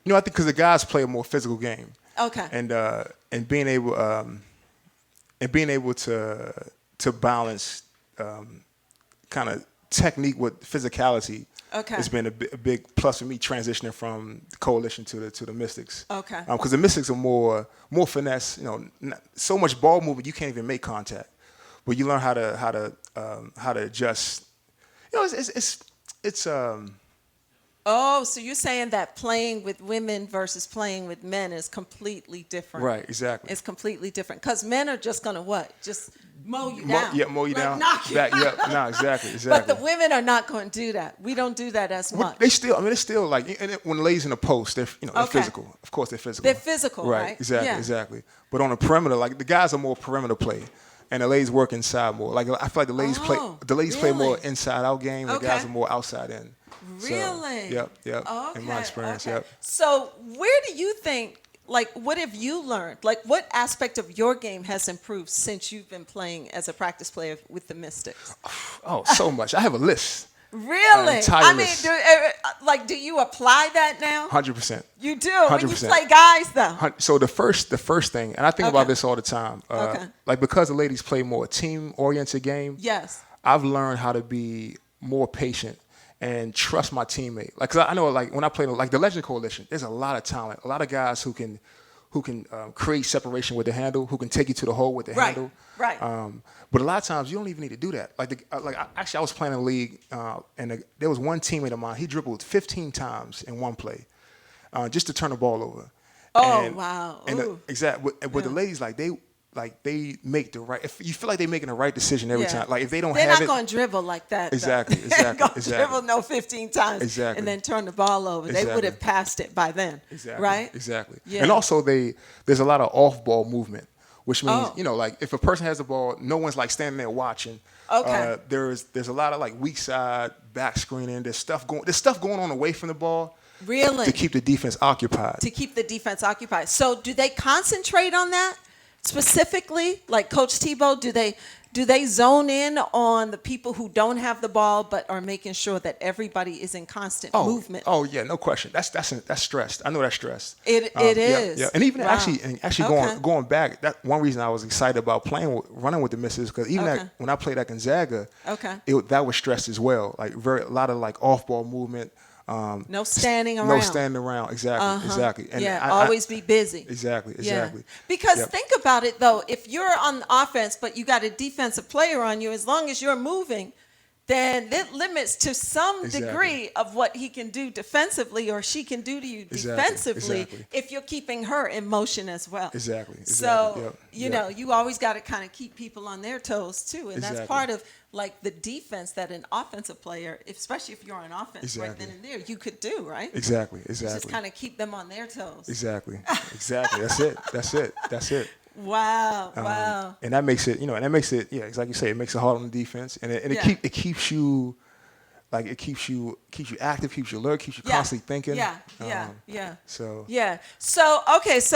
think because the guys play a more physical game. Okay. And being able to balance kind of technique with physicality. Okay. It's been a big plus for me transitioning from the coalition to the Mystics. Okay. Because the Mystics are more finesse. Not so much ball movement you can't even make contact, but you learn how to adjust. It's. Oh, so you're saying that playing with women versus playing with men is completely different. Right. Exactly. It's completely different because men are just gonna what? Just mow you down. Mow you down. Knock you back. Yep. No, exactly. But the women are not going to do that. We don't do that as much. It's still like, and when the ladies in the post, they're physical. Of course, they're physical. They're physical, right? Exactly. But on the perimeter, like the guys are more perimeter play, and the ladies work inside more. Like I feel like the ladies play more inside out game. The guys are more outside in. Really? So, yep. Okay, in my experience, okay. yep. So where do you think like, what have you learned? Like, what aspect of your game has improved since you've been playing as a practice player with the Mystics? Oh, so much. I have a list. Really? Entire list. Do you apply that now? 100%. You do 100%. when you play guys, though. So the first thing, and I think about this all the time. Like, because the ladies play more team-oriented game. Yes. I've learned how to be more patient and trust my teammate. Like, 'cause I know, like, when I play like the Legend Coalition, there's a lot of talent, a lot of guys who can create separation with the handle, who can take you to the hole with the handle. Right. But a lot of times you don't even need to do that. Actually, I was playing in a league, and there was one teammate of mine. He dribbled 15 times in one play, just to turn the ball over. Oh, wow. Exactly. But the ladies, they make the right. If you feel like they're making the right decision every time, like if they don't they're have not going to dribble like that. Exactly. They're going to dribble no 15 times and then turn the ball over. They would have passed it by then. Exactly. Right? Exactly. Yeah. And also there's a lot of off-ball movement, which means like if a person has the ball, no one's like standing there watching. Okay. There's a lot of like weak side back screening. There's stuff going on away from the ball. Really? To keep the defense occupied. So do they concentrate on that? Specifically, like Coach Tebow, do they zone in on the people who don't have the ball but are making sure that everybody is in constant movement? Oh yeah, no question. That's stressed. I know that's stressed. It is. Yeah. And even going back, that one reason I was excited about running with the Misses, because even when I played at Gonzaga, that was stressed as well. Like a lot of like off ball movement. No standing around. Exactly. And always be busy. Exactly. Because think about it, though. If you're on offense, but you got a defensive player on you, as long as you're moving, then it limits to some degree of what he can do defensively or she can do to you defensively if you're keeping her in motion as well. Exactly. So, you always got to kind of keep people on their toes, too. And that's part of, like, the defense that an offensive player, especially if you're on offense right then and there, you could do, right? Exactly. Just kind of keep them on their toes. Exactly. That's it. Wow. And that makes it, it's like you say, it makes it hard on the defense, and it keeps you, like, it keeps you active, keeps you alert, keeps you constantly thinking. So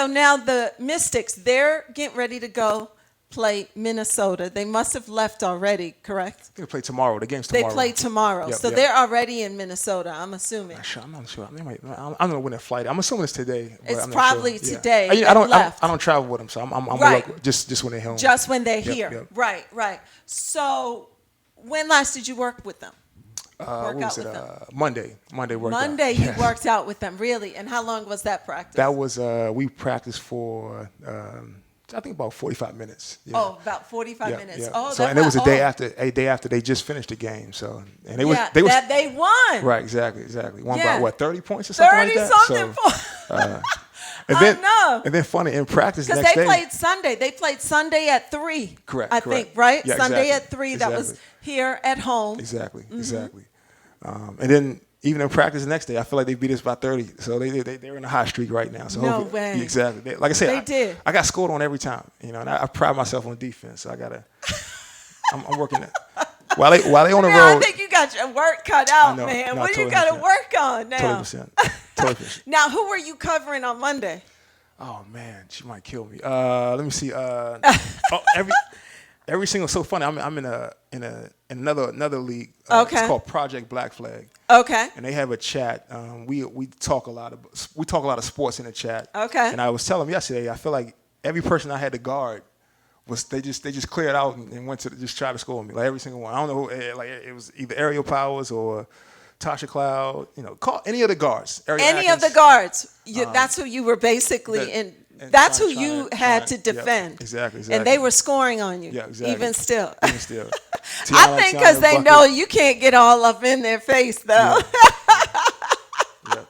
now the Mystics, they're getting ready to go play Minnesota. They must have left already, correct? They play tomorrow. The game's tomorrow. They play tomorrow. So they're already in Minnesota, I'm assuming. I'm not sure. I don't know when their flight. I'm assuming it's today. It's probably today. I don't travel with them, so I'm like, just when they're home. Just when they're here. Right. So when last did you work with them? What was it? Monday worked out. Monday you worked out with them, really? And how long was that practice? That was, we practiced for... I think about 45 minutes. Yeah. Oh, about 45 minutes. Yeah. Oh, and it was a day after they just finished the game. So and they won. Right, exactly. Won by what, 30 points or something like that? 30-something points. And then funny in practice because they played Sunday. They played Sunday at 3. Correct. I think, right? Yeah, Sunday at 3. That was here at home. Exactly. And then even in practice the next day, I feel like they beat us by 30. So they're in a hot streak right now. So no way. Exactly. Like I said, they did. I got scored on every time. And I pride myself on defense. So I'm working it. While they on the road. I think you got your work cut out, man. What do you got to work on now? 20%. Now, who were you covering on Monday? Oh man, she might kill me. Let me see. Every single, so funny. I'm in another league. It's called Project Black Flag. Okay. And they have a chat. We talk a lot of sports in the chat. Okay. And I was telling them yesterday, I feel like every person I had to guard they just cleared out and went to just try to score me, like every single one. I don't know who, like it was either Ariel Powers or Tasha Cloud. Call any of the guards. Any of the guards. That's who you were basically in. That's who you had to defend. Exactly. And they were scoring on you. Yeah, exactly. Even still. I think because they know you can't get all up in their face, though. Yeah.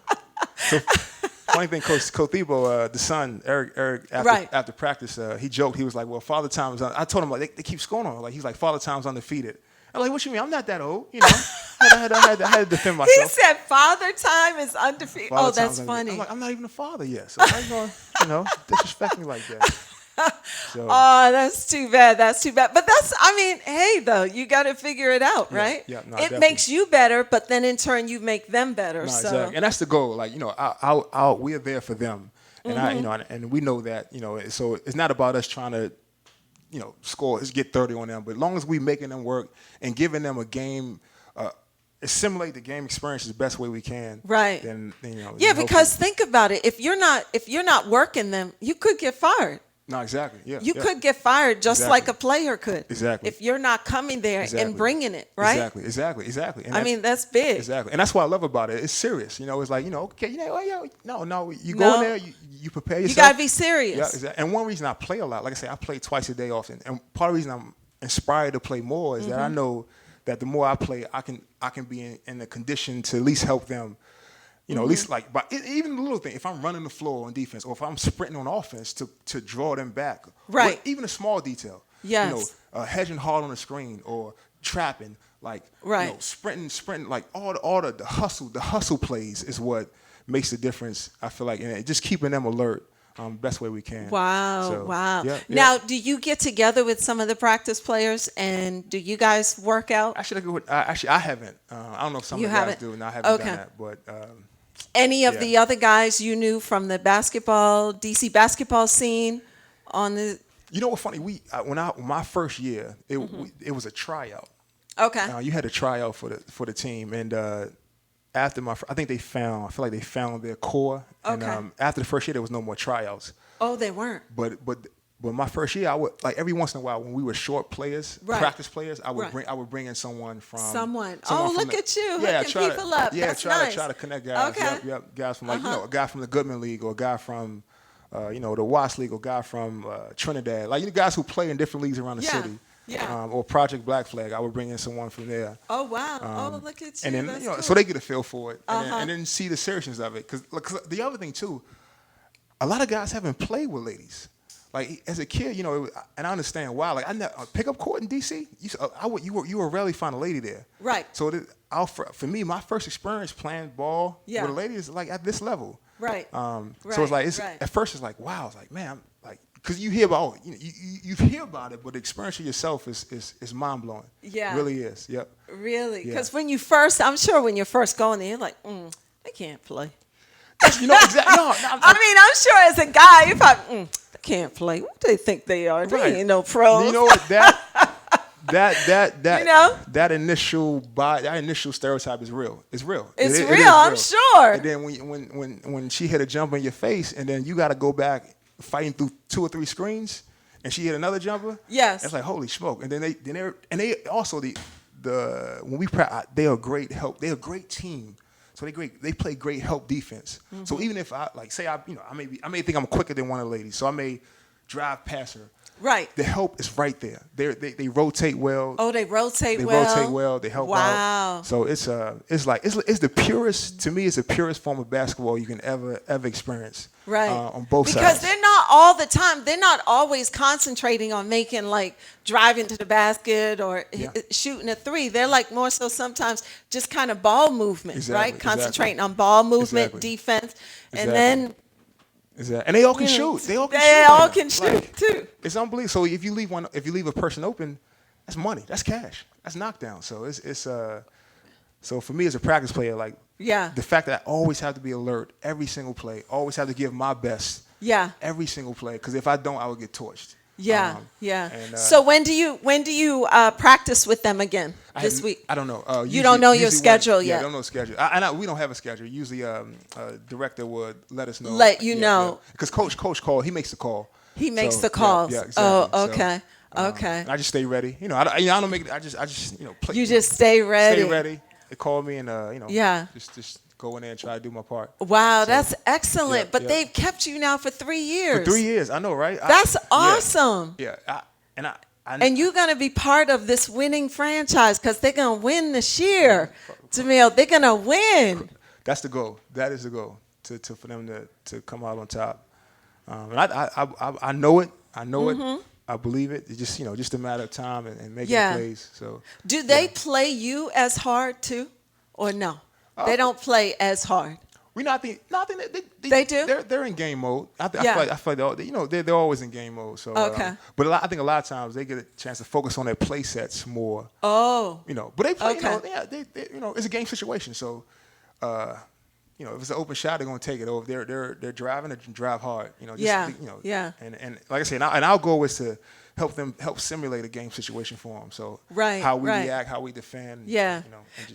So, funny thing, Coach Tebow, the son, Eric after practice, he joked. He was like, well, Father Time's on. I told him, like, they keep scoring on him. Like, he's like, Father Time's undefeated. I'm like, what you mean? I'm not that old. I had to defend myself. He said Father Time is undefeated. That's funny. I'm like, I'm not even a father yet. So how you going to, disrespect me like that? So. Oh, that's too bad. But hey, though, you got to figure it out, right? Yeah, no, it definitely. makes you better, but then in turn, you make them better. No, so. Exactly. And that's the goal. Like, we are there for them. And and we know that, so it's not about us trying to, score, get 30 on them. But as long as we making them work and giving them a game, assimilate the game experience the best way we can. Right. Then yeah, because think about it. If you're not working them, you could get fired. No, exactly. Yeah. You could get fired just like a player could. Exactly. If you're not coming there and bringing it, right? Exactly. And I mean, that's big. Exactly. And that's what I love about it. It's serious. It's like, okay, you go in there, you prepare yourself. You got to be serious. Yeah, exactly. And one reason I play a lot, like I say, I play twice a day often. And part of the reason I'm inspired to play more is that I know that the more I play, I can be in a condition to at least help them. At least like, but even the little thing, if I'm running the floor on defense or if I'm sprinting on offense to draw them back. Right. Even a small detail. Yes. Hedging hard on the screen or trapping, like, right. Sprinting, like all the hustle plays is what makes the difference, I feel like, and just keeping them alert. Best way we can. Wow, so, wow. Yeah. Now, do you get together with some of the practice players and do you guys work out? Actually, I haven't. I don't know if some of the guys do, and I haven't done that. But any of the other guys you knew from the DC basketball scene on the? You know what's funny? My first year, it was a tryout. Okay. You had a tryout for the team, and after I feel like they found their core. Okay. And after the first year, there was no more tryouts. Oh, they weren't. But my first year, I would, like, every once in a while when we were short players, practice players, I would bring in someone from look at you, hooking people up. Yeah, that's try nice. to connect guys. Okay. Yep, guys from a guy from the Goodman League or a guy from the Watts League or a guy from Trinidad, like guys who play in different leagues around the city. Yeah. Or Project Black Flag, I would bring in someone from there. Oh wow! Look at you. And then that's cool. so they get a feel for it, and then see the seriousness of it. Because the other thing too, a lot of guys haven't played with ladies. Like as a kid, and I understand why. Like I never pickup court in DC. You were rarely find a lady there. Right. So for me, my first experience playing ball with a lady is like at this level. Right. So it's like at first it's like wow. It's like man, like because you hear about you hear about it, but the experience of yourself is mind blowing. Yeah. It really is. Yep. Really, because when you're first going there, you're like, they can't play. Exactly. No, I mean, I'm sure as a guy, if they can't play, what do they think they are? They ain't no pros. You know what that initial stereotype is real. It's real. It's real. It is I'm sure. And then when she hit a jumper in your face, and then you got to go back fighting through 2 or 3 screens, and she hit another jumper. Yes. It's like holy smoke. And then they also when we practice, they are great help. They're a great team. So they play great help defense. So even if I may think I'm quicker than one of the ladies, so I may drive past her. Right. The help is right there. They rotate well. Oh, they rotate well. They rotate well. They help out. Wow. So it's the purest, to me, it's the purest form of basketball you can ever experience. Right. On both sides. Because they're not all the time. They're not always concentrating on making driving to the basket or shooting a 3. They're more so sometimes just kind of ball movement, right? Concentrating on ball movement, defense, and then. Exactly. And they all can shoot. They all can shoot too. It's unbelievable. So if you leave a person open, that's money. That's cash. That's knockdown. So so for me as a practice player, the fact that I always have to be alert every single play, always have to give my best. Yeah. Every single play, because if I don't, I would get torched. Yeah, And, so when do you practice with them again this week? I don't know. You don't know your schedule yet. Yeah, I don't know schedule. We don't have a schedule. Usually, director would let us know. Let you know. Because coach call. He makes the call. He makes the calls. Yeah, exactly. Oh, okay. Okay. And I just stay ready. I don't make it. I just play. You just stay ready. Stay ready. They call me and just go in there and try to do my part. Wow, that's excellent. But they've kept you now for 3 years. For 3 years, I know, right? That's awesome. Yeah. And you're going to be part of this winning franchise because they're going to win this year. Jamil, they're going to win. That's the goal. That is the goal, for them to come out on top. And I know it. I know it. I believe it. It's just a matter of time and making plays. So, do they play you as hard too, or no? They don't play as hard. They do. They're in game mode. I feel like they're always in game mode. So but I think a lot of times they get a chance to focus on their play sets more. Oh. But they play. It's a game situation. So, you know, if it's an open shot, they're going to take it. Or if they're driving, they drive hard. You know, And like I said, and our goal is to help simulate a game situation for them. So how we react, how we defend. Yeah.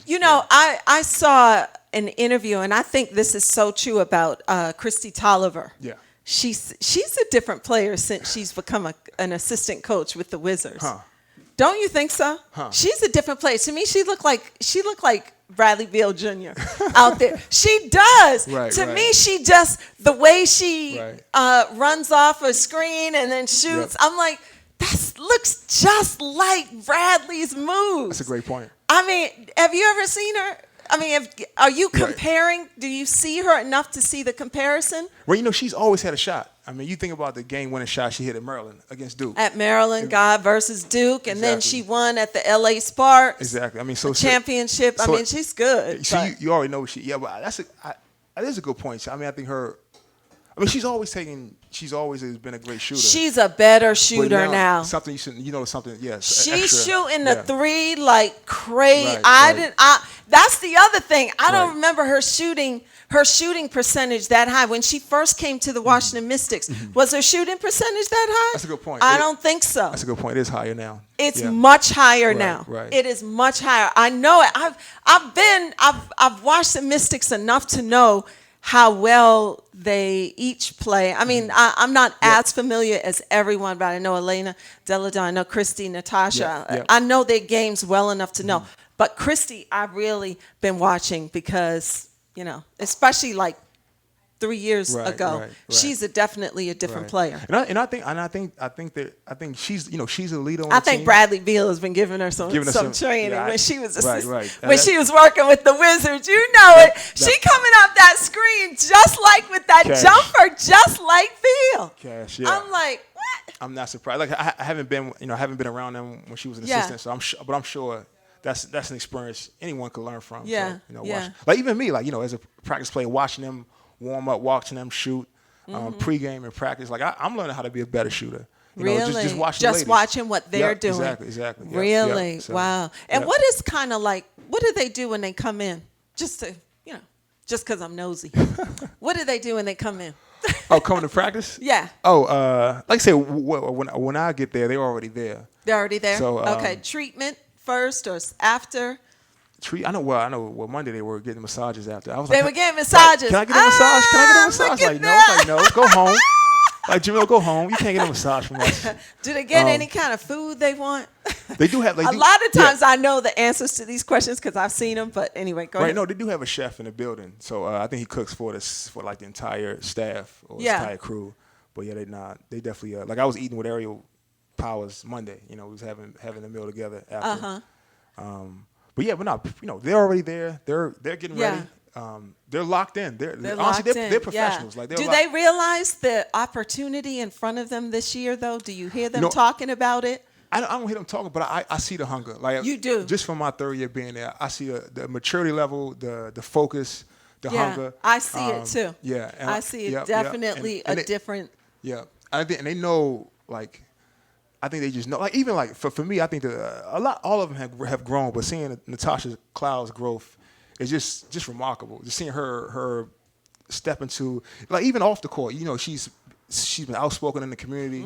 I saw an interview, and I think this is so true about Christy Tolliver. Yeah. She's a different player since she's become an assistant coach with the Wizards. Huh. Don't you think so? Huh. She's a different player. To me, she looked like Bradley Beal Jr. out there. She does. To me, she just, the way she runs off a screen and then shoots, I'm like, that looks just like Bradley's moves. That's a great point. I mean, have you ever seen her? I mean, are you comparing? Do you see her enough to see the comparison? Well, you know, she's always had a shot. I mean, you think about the game-winning shot she hit at Maryland against Duke. At Maryland, God versus Duke, and then she won at the LA Sparks. Exactly. I mean, so championship. I mean, she's good. So you already know she. Yeah, but that is a good point. I mean, I think she's always has been a great shooter. She's a better shooter now. Something something. Yes. She's shooting the three like crazy. That's the other thing. I don't remember her shooting percentage that high when she first came to the Washington Mystics. Was her shooting percentage that high? That's a good point. I don't think so. That's a good point. It is higher now. It's much higher now. Right. It is much higher. I know it. I've watched the Mystics enough to know how well they each play. I mean, I'm not as familiar as everyone, but I know Elena Deladon, I know Christy, Natasha. I know their games well enough to know. But Christy, I've really been watching because, you know, especially like 3 years ago, she's definitely a different player. And I think she's she's a leader on the team. I think Bradley Beal has been giving her some training when she was when she was working with the Wizards. You know it. She coming up that screen just like with that jumper, just like Beal. I'm like, what? I'm not surprised. Like I haven't been around them when she was an assistant, so I'm sure that's an experience anyone could learn from. Yeah. So, like even me, like as a practice player, watching them warm up, watching them shoot, pregame and practice. Like I'm learning how to be a better shooter. Just watching what they're doing. Exactly. Really? So, wow. And what is kind of like, what do they do when they come in? Just to, just because I'm nosy. What do they do when they come in? Coming to practice? Yeah. Like I said, when I get there, they're already there. They're already there? So, okay. Treatment first or after? I know. Well, Monday they were getting massages after. I was they were getting massages. Can I get a massage? Can I get a massage? Like no, go home. Like Jamil, go home. You can't get a massage from us. Do they get any kind of food they want? They do have. A lot of times I know the answers to these questions because I've seen them. But anyway, go ahead. No, they do have a chef in the building. So I think he cooks for like the entire staff or the entire crew. But yeah, they definitely like I was eating with Ariel Powers Monday. We was having a meal together after. But they're already there. They're getting ready. They're locked in. They're professionals. Yeah. Do they realize the opportunity in front of them this year, though? Do you hear them talking about it? I don't hear them talking, but I see the hunger. Like you do. Just from my third year being there, I see the maturity level, the focus, the hunger. I see it too. Yeah, I see it definitely a different. Yeah, and they know like. I think they just know. Like even like for me, I think all of them have grown. But seeing Natasha Cloud's growth is just remarkable. Just seeing her step into like even off the court. She's been outspoken in the community.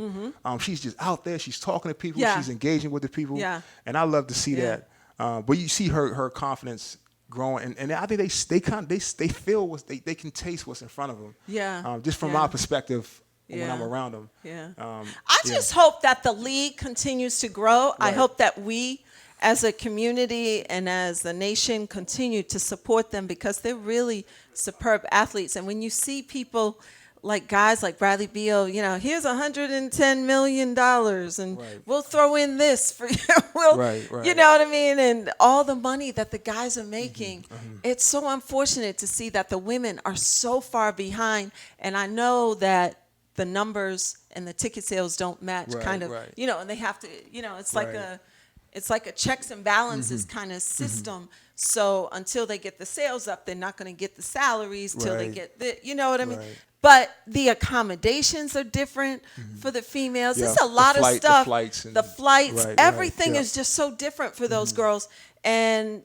She's just out there. She's talking to people. She's engaging with the people. And I love to see that. But you see her confidence growing, and I think they feel they can taste what's in front of them. Just from my perspective. When I'm around them. I just hope that the league continues to grow. I hope that we as a community and as a nation continue to support them because they're really superb athletes. And when you see people like guys like Bradley Beal, here's $110 million and we'll throw in this for you. You know what I mean? And all the money that the guys are making, it's so unfortunate to see that the women are so far behind. And I know that the numbers and the ticket sales don't match and they have to, it's like a checks and balances kind of system. So until they get the sales up, they're not going to get the salaries till they get you know what I mean? But the accommodations are different for the females. There's a lot of stuff. The flights, everything is just so different for those girls. And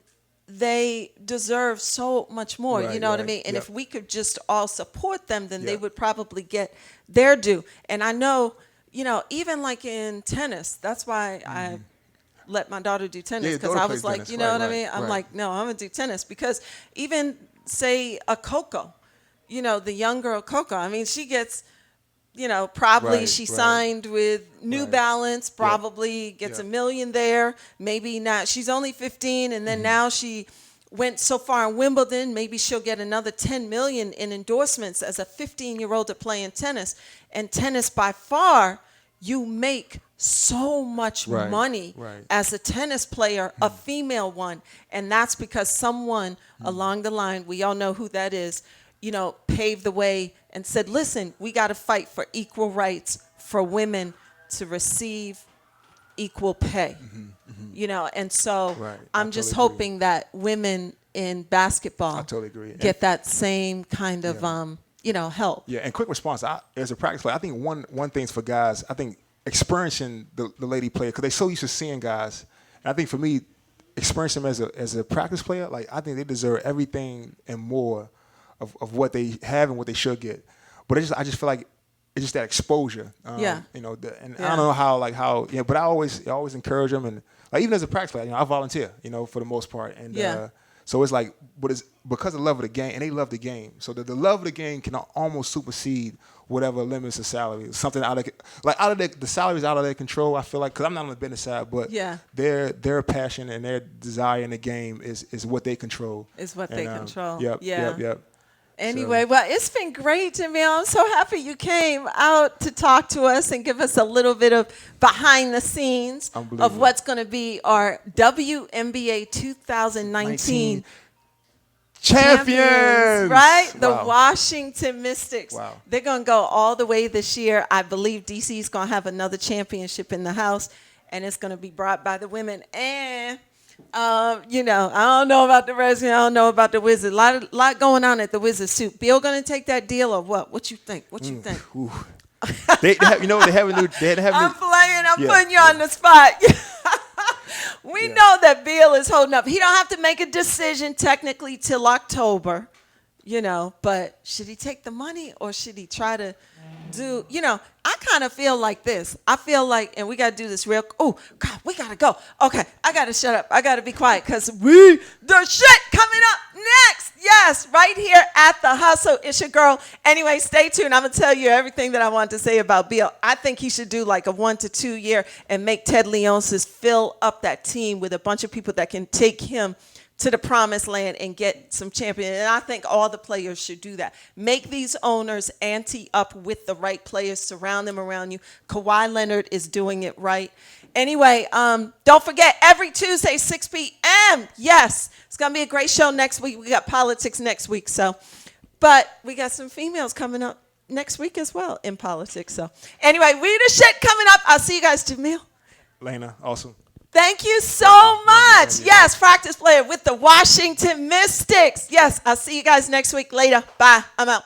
they deserve so much more. You know what I mean? And if we could just all support them, then they would probably get their due. And I know, even like in tennis, that's why I let my daughter do tennis, because I was like, tennis. You know what I mean? I'm like, no, I'm going to do tennis, because even say a Coco, the young girl Coco, I mean, she gets, probably she signed with New Balance, probably gets $1 million there, maybe not. She's only 15, and then now she went so far in Wimbledon, maybe she'll get another 10 million in endorsements as a 15-year-old to play in tennis. And tennis, by far, you make so much money as a tennis player, a female one. And that's because someone along the line, we all know who that is, paved the way and said, listen, we got to fight for equal rights for women to receive equal pay. And so I'm just hoping that women in basketball get that same kind of help. Yeah, and quick response. As a practice player, I think one thing's for guys, I think experiencing the lady player, because they're so used to seeing guys. And I think for me, experiencing them as a practice player, like, I think they deserve everything and more of what they have and what they should get. But I just feel like it's just that exposure. I don't know how, but I always encourage them, and like, even as a practice player, I volunteer, for the most part. And so it's like, but it's because of the love of the game, and they love the game. So the love of the game can almost supersede whatever limits the salary. Something the salary is out of their control, I feel like, because I'm not on the business side, but their passion and their desire in the game is what they control. Is what they control. Yep. Anyway, well, it's been great, Jamil. I'm so happy you came out to talk to us and give us a little bit of behind the scenes of what's going to be our WNBA 2019 champions, right? The Washington Mystics. Wow. They're going to go all the way this year. I believe DC is going to have another championship in the house, and it's going to be brought by the women. And I don't know about the Redskins. I don't know about the Wizards. A lot going on at the Wizards too. Bill going to take that deal or what? What you think? They have a new. I'm playing. I'm putting you on the spot. We know that Bill is holding up. He don't have to make a decision technically till October, but should he take the money or should he try to do, I kind of feel like this. I feel like, and we got to do this real, oh, God, we got to go. Okay, I got to shut up. I got to be quiet because the shit coming up next. Yes, right here at The Hustle. It's your girl. Anyway, stay tuned. I'm going to tell you everything that I want to say about Bill. I think he should do like a 1 to 2 year and make Ted Leonsis fill up that team with a bunch of people that can take him to the promised land and get some champions. And I think all the players should do that. Make these owners ante up with the right players. Surround them around you. Kawhi Leonard is doing it right. Anyway, don't forget, every Tuesday, 6 p.m. Yes, it's going to be a great show next week. We got politics next week. But we got some females coming up next week as well in politics. So anyway, we the shit coming up. I'll see you guys, Jamil. Lena, awesome. Thank you so much. Yes, practice player with the Washington Mystics. Yes, I'll see you guys next week. Later. Bye. I'm out.